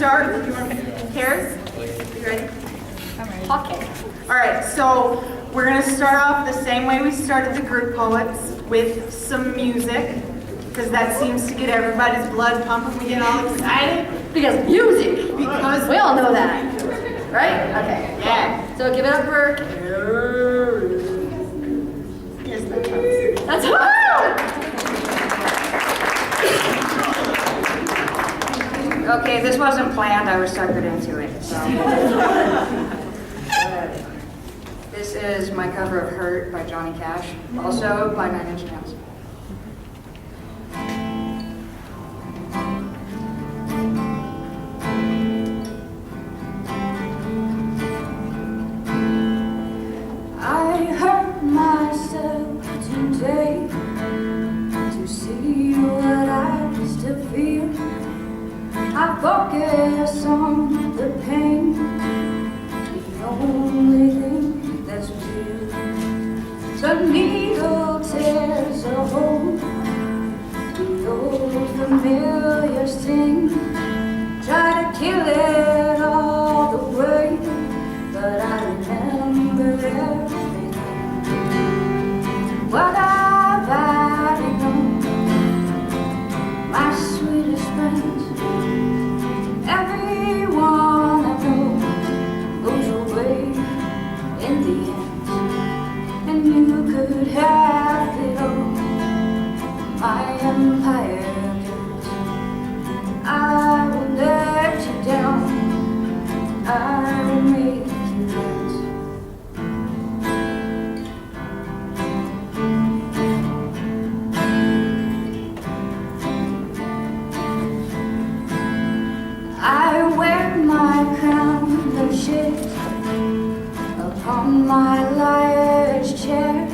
start. Harris, you ready? I'm ready. Okay. All right, so we're going to start off the same way we started the group poets, with some music, because that seems to get everybody's blood pumping. We get all excited. Because music! Because we all know that. Right? Okay. Yeah. So give it up for... Here's the toast. That's hard! Okay, this wasn't planned, I was suckered into it, so. This is my cover of Hurt by Johnny Cash, also by 9 Inch Nails. I hurt myself today to see what I still feel. I focus on the pain, the only thing that's real. The needle tears a hole, the old familiar sting. Try to kill it all the way, but I remember everything. What I've added on, my sweetest friends. Everyone I know goes away in the end, and you could have it all. My empire built, I will let you down, I will make you dance. I wear my crown of shit upon my large chair,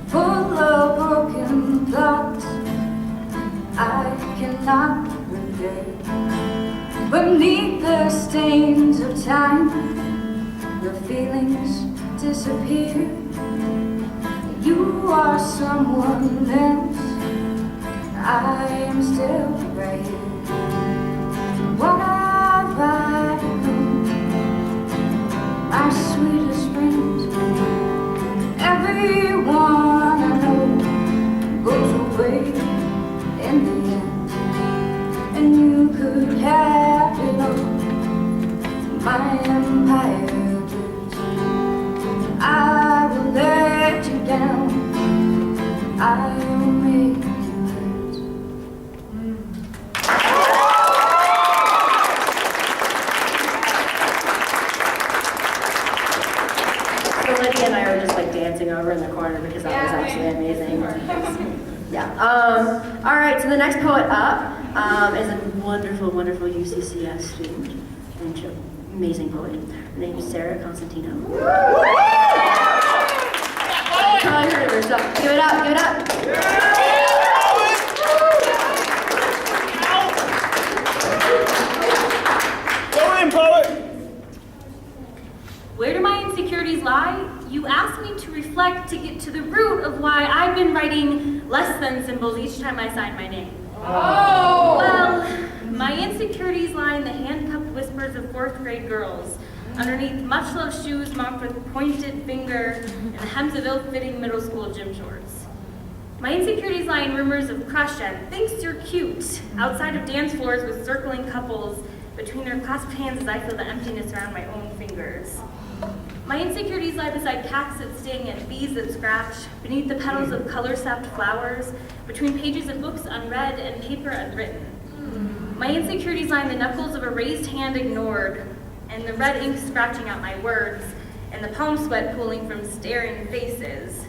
full of broken thoughts I cannot regret. Beneath the stains of time, the feelings disappear. You are someone else, I am still right here. What have I become? My sweetest friends, everyone I know goes away in the end, and you could have it all. My empire built, I will let you down, I will make you hurt. Lydia and I were just like dancing over in the corner because that was absolutely amazing. Yeah. All right, so the next poet up is a wonderful, wonderful UCCS student and she's an amazing poet. Her name is Sarah Constantino. I've probably heard of her, so give it up, give it up. Go in, poet! Where do my insecurities lie? You asked me to reflect to get to the root of why I've been writing less than symbols each time I sign my name. Oh! Well, my insecurities lie in the handcuffed whispers of 4th grade girls, underneath much-loved shoes marked with pointed finger and the hems of ill-fitting middle school gym shorts. My insecurities lie in rumors of crush and thinks you're cute, outside of dance floors with circling couples between their clasped hands as I feel the emptiness around my own fingers. My insecurities lie beside cats that sting and bees that scratch, beneath the petals of color-sapped flowers, between pages of books unread and paper unwritten. My insecurities lie in the knuckles of a raised hand ignored, and the red ink scratching out my words, and the palm sweat pooling from staring faces.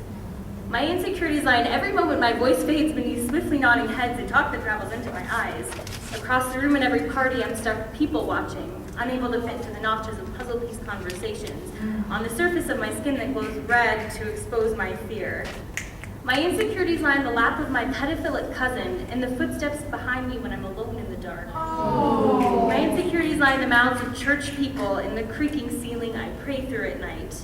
My insecurities lie in every moment my voice fades beneath swiftly nodding heads and talk that travels into my eyes. Across the room at every party, I'm stuck people watching, unable to fit into the notches of puzzle piece conversations, on the surface of my skin that glows red to expose my fear. My insecurities lie in the lap of my pedophilic cousin, and the footsteps behind me when I'm alone in the dark. Oh. My insecurities lie in the mouths of church people, in the creaking ceiling I pray through at night.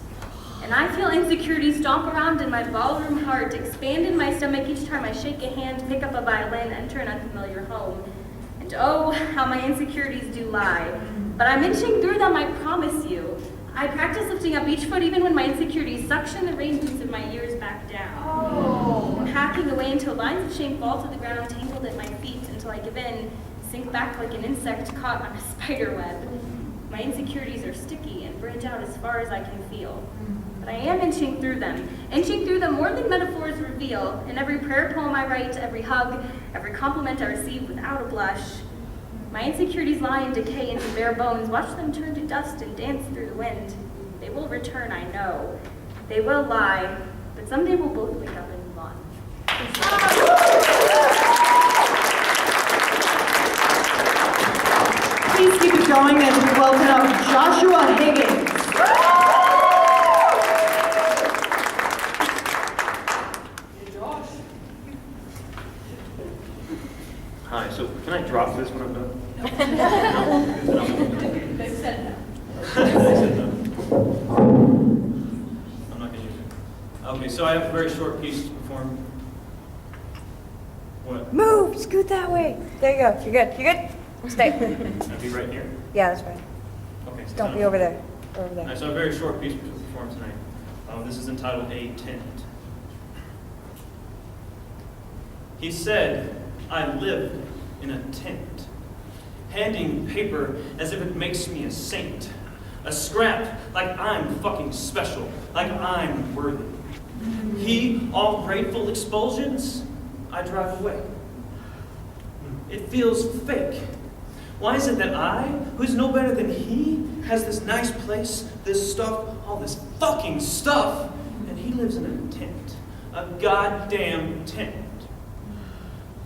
And I feel insecurity stomp around in my ballroom heart, expand in my stomach each time I shake a hand, pick up a violin, enter an unfamiliar home. And And oh, how my insecurities do lie. But I'm inching through them, I promise you. I practice lifting up each foot even when my insecurities suction the rain boots in my ears back down. I'm hacking away until lines of shame fall to the ground, tangled at my feet, until I give in, sink back like an insect caught on a spider web. My insecurities are sticky and branch out as far as I can feel. But I am inching through them more than metaphors reveal. In every prayer poem I write, every hug, every compliment I receive without a blush. My insecurities lie and decay into bare bones. Watch them turn to dust and dance through the wind. They will return, I know. They will lie, but someday we'll both wake up and move on. Please keep it going as we welcome up Joshua Higgins. Hi, so can I drop this when I'm done? No? They said no. I'm not going to use it. Okay, so I have a very short piece to perform. What? Move! Scoot that way. There you go. You're good. You're good. Stay. I'll be right here. Yeah, that's fine. Okay. Just don't be over there. Or over All right, there. so I have a very short piece to perform tonight. This is entitled A Tent. He said, I live in a tent, handing paper as if it makes me a saint, a scrap like I'm fucking special, like I'm worthy. He, all grateful expulsions, I drive away. It feels fake. Why is it that I, who's no better than he, has this nice place, this stuff, all this fucking stuff, and he lives in a tent, a goddamn tent?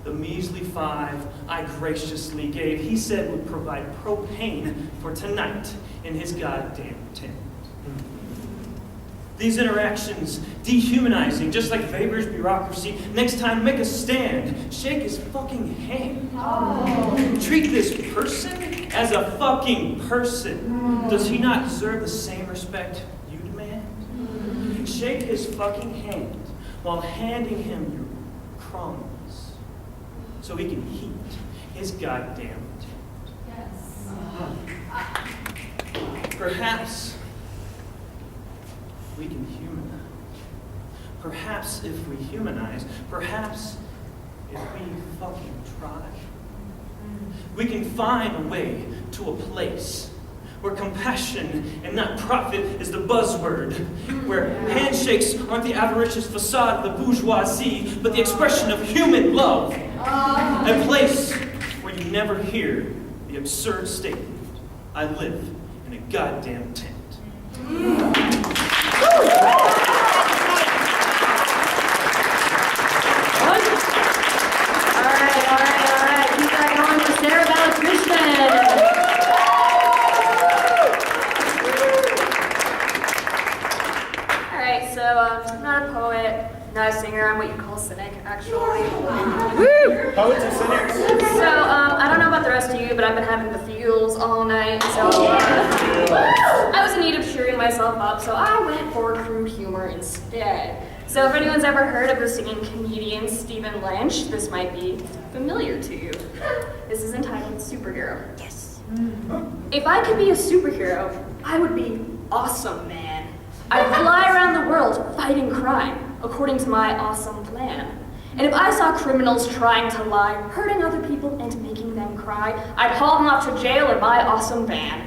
The measly 5 I graciously gave, he said would provide propane for tonight in his goddamn tent. These interactions, dehumanizing, just like Weber's bureaucracy. Next time, make a stand. Shake his fucking hand. Oh. Treat this person as a fucking person. Does he not deserve the same respect you demand? Shake his fucking hand while handing him your crumbs so he can heat his goddamn tent. Yes. Perhaps we can humanize. Perhaps if we humanize, perhaps if we fucking try, we can find a way to a place where compassion and not profit is the buzzword, where handshakes aren't the avaricious facade of the bourgeoisie, but the expression of human love. A place where you never hear the absurd statement, I live in a goddamn tent. All right. Keep that going for Sarah Balakrishnan. All right, so I'm not a poet, not a singer. I'm what you call cynic, actually. Poets and cynics. So I don't know about the rest of you, but I've been having the feels all night. So I was in need of cheering myself up, so I went for crude humor instead. So if anyone's ever heard of the singing comedian Stephen Lynch, this might be familiar to you. This is entitled Superhero. Yes. If I could be a superhero, I would be awesome, man. I'd fly around the world fighting crime, according to my awesome plan. And if I saw criminals trying to lie, hurting other people and making them cry, I'd haul them off to jail in my awesome van.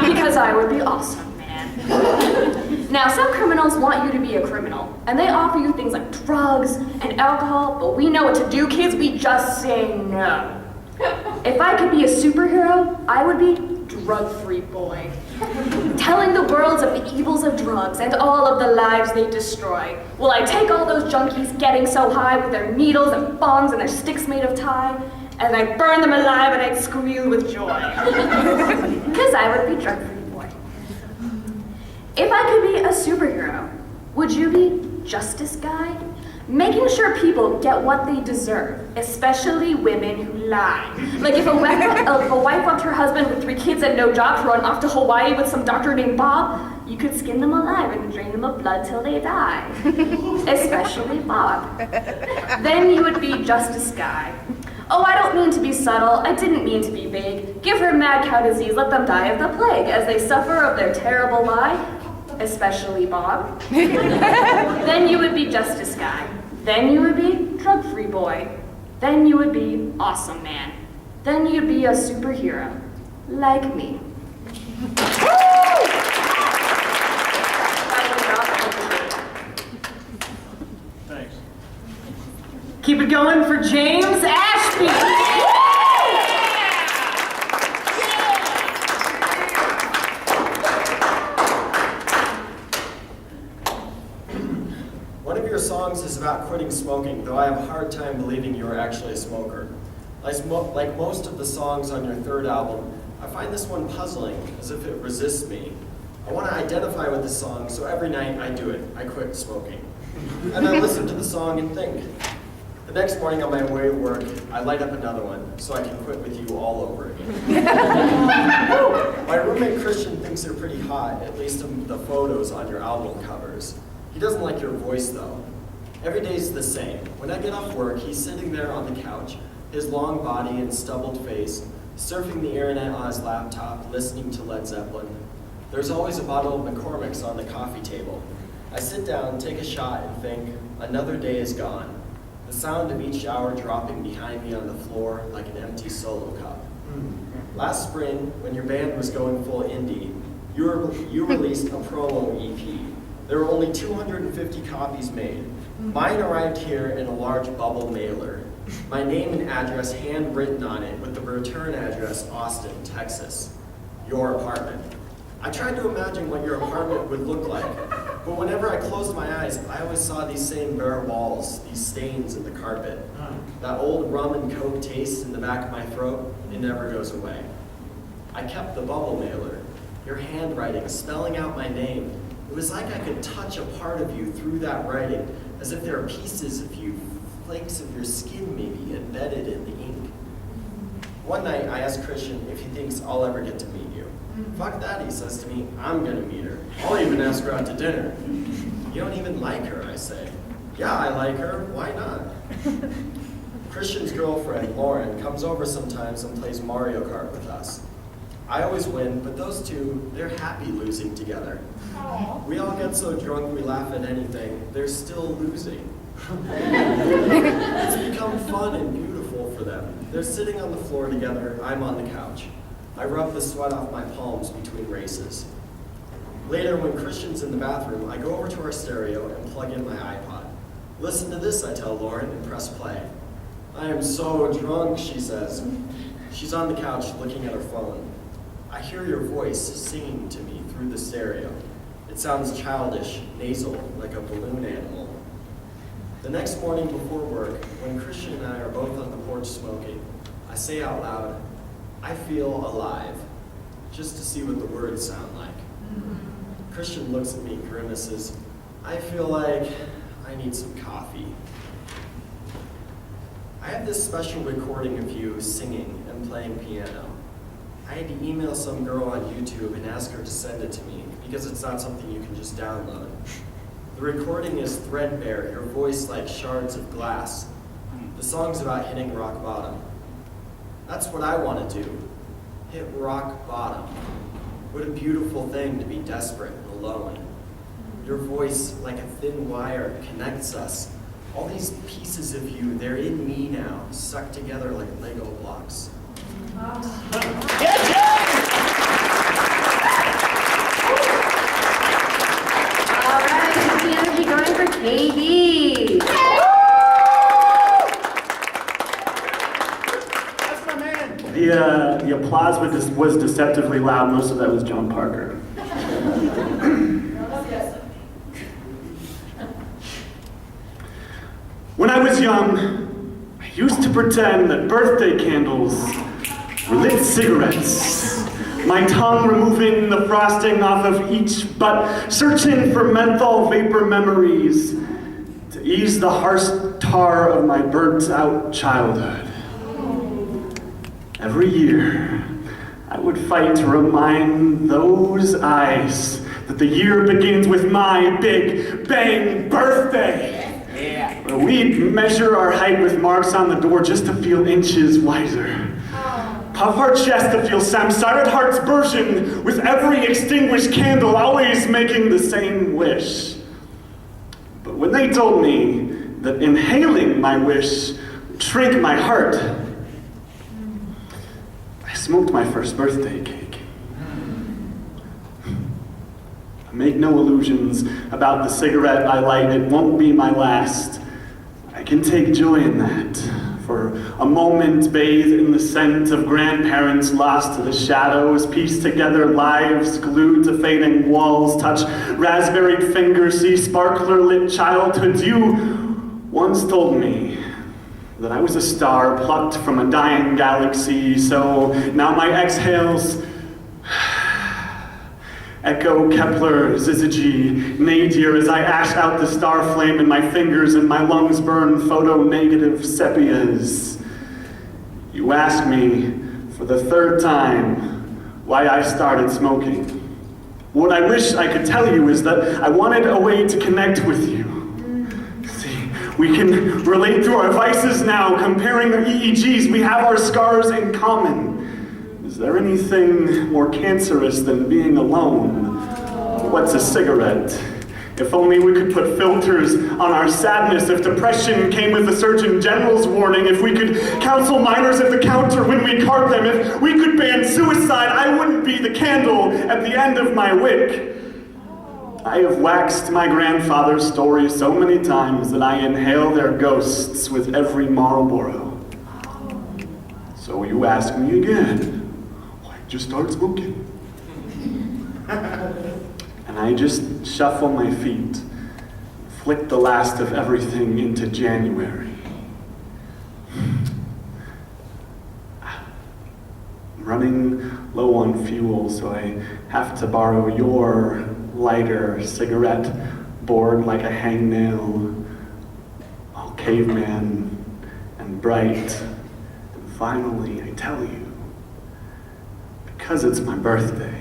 Because I would be awesome, man. Now, some criminals want you to be a criminal, and they offer you things like drugs and alcohol, but we know what to do, kids. We just say no. If I could be a superhero, I would be drug-free boy. Telling the world of the evils of drugs and all of the lives they destroy. Will I take all those junkies getting so high with their needles and bongs and their sticks made of tie, and I'd burn them alive and I'd squeal with joy. Because I would be drug-free boy. If I could be a superhero, would you be Justice Guy? Making sure people get what they deserve, especially women who lie. Like if a wife left her husband with 3 kids and no job to run off to Hawaii with some doctor named Bob, you could skin them alive and drain them of blood till they die. Especially Bob. Then you would be Justice Guy. Oh, I don't mean to be subtle, I didn't mean to be vague. Give her mad cow disease, let them die of the plague, as they suffer of their terrible lie, especially Bob. Then you would be Justice Guy. Then you would be drug-free boy. Then you would be awesome man. Then you'd be a superhero, like me. Thanks. Keep it going for James Ashby. One of your songs is about quitting smoking, though I have a hard time believing you are actually a smoker. Like most of the songs on your third album, I find this one puzzling, as if it resists me. I want to identify with the song, so every night I do it. I quit smoking. And I listen to the song and think. The next morning on my way to work, I light up another one, so I can quit with you all over again. My roommate Christian thinks they're pretty hot, at least in the photos on your album covers. He doesn't like your voice, though. Every day's the same. When I get off work, he's sitting there on the couch, his long body and stubbled face, surfing the internet on his laptop, listening to Led Zeppelin. There's always a bottle of McCormick's on the coffee table. I sit down, take a shot, and think, another day is gone. The sound of each shower dropping behind me on the floor like an empty solo cup. Last spring, when your band was going full indie, you released a promo EP. There were only 250 copies made. Mine arrived here in a large bubble mailer. My name and address handwritten on it with the return address, Austin, Texas. Your apartment. I tried to imagine what your apartment would look like, but whenever I closed my eyes, I always saw these same bare walls, these stains in the carpet. That old rum and coke taste in the back of my throat, it never goes away. I kept the bubble mailer, your handwriting spelling out my name. It was like I could touch a part of you through that writing, as if there are pieces of you, flakes of your skin maybe, embedded in the ink. One night, I asked Christian if he thinks I'll ever get to meet you. Fuck that, he says to me, I'm gonna meet her. I'll even ask her out to dinner. You don't even like her, I say. Yeah, I like her, why not? Christian's girlfriend, Lauren, comes over sometimes and plays Mario Kart with us. I always win, but those two, they're happy losing together. We all get so drunk we laugh at anything, they're still losing. It's become fun and beautiful for them. They're sitting on the floor together, I'm on the couch. I rub the sweat off my palms between races. Later, when Christian's in the bathroom, I go over to our stereo and plug in my iPod. Listen to this, I tell Lauren, and press play. I am so drunk, she says. She's on the couch looking at her phone. I hear your voice singing to me through the stereo. It sounds childish, nasal, like a balloon animal. The next morning before work, when Christian and I are both on the porch smoking, I say out loud, I feel alive, just to see what the words sound like. Christian looks at me, grimaces. I feel like I need some coffee. I have this special recording of you singing and playing piano. I had to email some girl on YouTube and ask her to send it to me, because it's not something you can just download. The recording is threadbare, your voice like shards of glass. The song's about hitting rock bottom. That's what I want to do, hit rock bottom. What a beautiful thing to be desperate and alone. Your voice, like a thin wire, connects us. All these pieces of you, they're in me now, stuck together like Lego blocks. All right, keep the energy going for KD. That's my man. The applause was deceptively loud. Most of that was John Parker. When I was young, I used to pretend that birthday candles were lit cigarettes. My tongue removing the frosting off of each butt, searching for menthol vapor memories to ease the harsh tar of my burnt-out childhood. Every year, I would fight to remind those eyes that the year begins with my big bang birthday. Yeah. We'd measure our height with marks on the door just to feel inches wiser. Puff our chest to feel Samsarat Heart's version with every extinguished candle always making the same wish. But when they told me that inhaling my wish would shrink my heart, I smoked my first birthday cake. I make no illusions about the cigarette I light, it won't be my last. I can take joy in that. For a moment, bathe in the scent of grandparents lost to the shadows, piece together lives glued to fading walls, touch raspberried fingers, see sparkler-lit childhoods. You once told me that I was a star plucked from a dying galaxy, so now my exhales echo Kepler, Syzygy, nadir as I ash out the star flame in my fingers and my lungs burn photo-negative sepias. You ask me for the third time why I started smoking. What I wish I could tell you is that I wanted a way to connect with you. See, we can relate through our vices now, comparing the EEGs, we have our scars in common. Is there anything more cancerous than being alone? What's a cigarette? If only we could put filters on our sadness, if depression came with a Surgeon General's warning, if we could counsel minors at the counter when we cart them, if we could ban suicide, I wouldn't be the candle at the end of my wick. I have waxed my grandfather's story so many times that I inhale their ghosts with every Marlboro. So you ask me again, just start smoking. And I just shuffle my feet, flick the last of everything into January. I'm running low on fuel, so I have to borrow your lighter cigarette board like a hangnail, all caveman and bright. And finally, I tell you, because it's my birthday.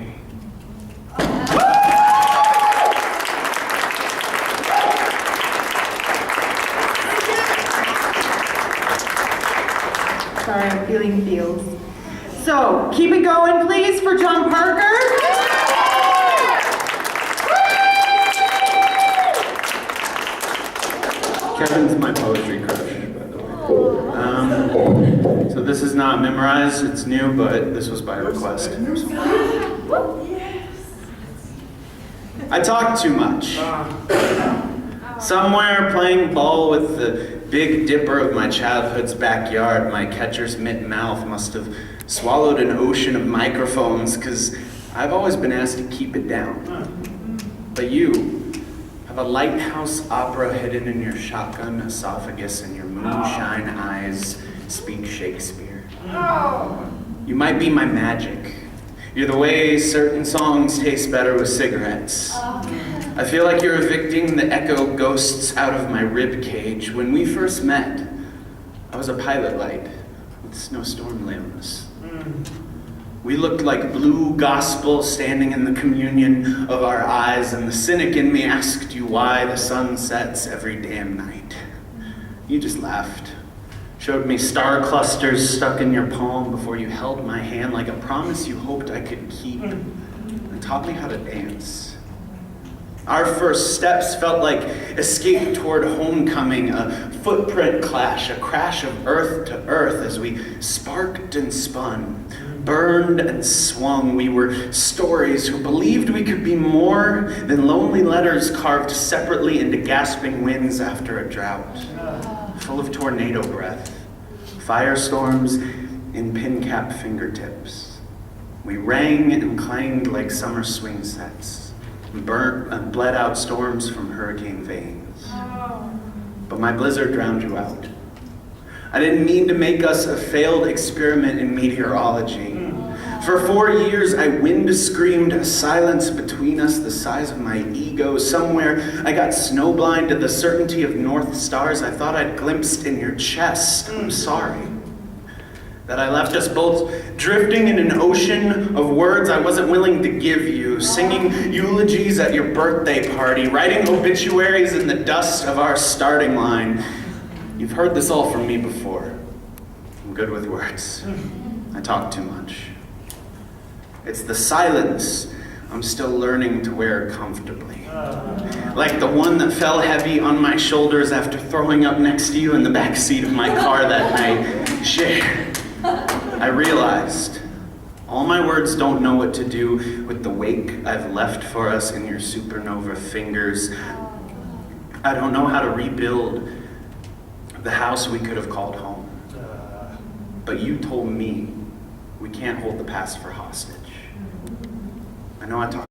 Sorry, I'm feeling feels. So, keep it going, please, for John Parker. Kevin's my poetry crush, by the way. So this is not memorized, it's new, but this was by request. I talk too much. Somewhere playing ball with the Big Dipper of my childhood's backyard, my catcher's mitt mouth must have swallowed an ocean of microphones, because I've always been asked to keep it down. But you have a lighthouse opera hidden in your shotgun esophagus, and your moonshine eyes speak Shakespeare. You might be my magic. You're the way certain songs taste better with cigarettes. I feel like you're evicting the echo ghosts out of my rib cage. When we first met, I was a pilot light with snowstorm limbs. We looked like blue gospel standing in the communion of our eyes, and the cynic in me asked you why the sun sets every damn night. You just laughed, showed me star clusters stuck in your palm before you held my hand like a promise you hoped I could keep, and taught me how to dance. Our first steps felt like escape toward homecoming, a footprint clash, a crash of earth to earth as we sparked and spun, burned and swung. We were stories who believed we could be more than lonely letters carved separately into gasping winds after a drought, full of tornado breath, firestorms in pin-cap fingertips. We rang and clanged like summer swing sets, burnt and bled out storms from hurricane veins. But my blizzard drowned you out. I didn't mean to make us a failed experiment in meteorology. For 4 years, I wind-screamed a silence between us the size of my ego. Somewhere, I got snowblind to the certainty of north stars I thought I'd glimpsed in your chest. I'm sorry that I left us both drifting in an ocean of words I wasn't willing to give you, singing eulogies at your birthday party, writing obituaries in the dust of our starting line. You've heard this all from me before. I'm good with words. I talk too much. It's the silence I'm still learning to wear comfortably. Like the one that fell heavy on my shoulders after throwing up next to you in the back seat of my car that night. Shit. I realized all my words don't know what to do with the wake I've left for us in your supernova fingers. I don't know how to rebuild the house we could have called home. But you told me we can't hold the past for hostage. I know I talk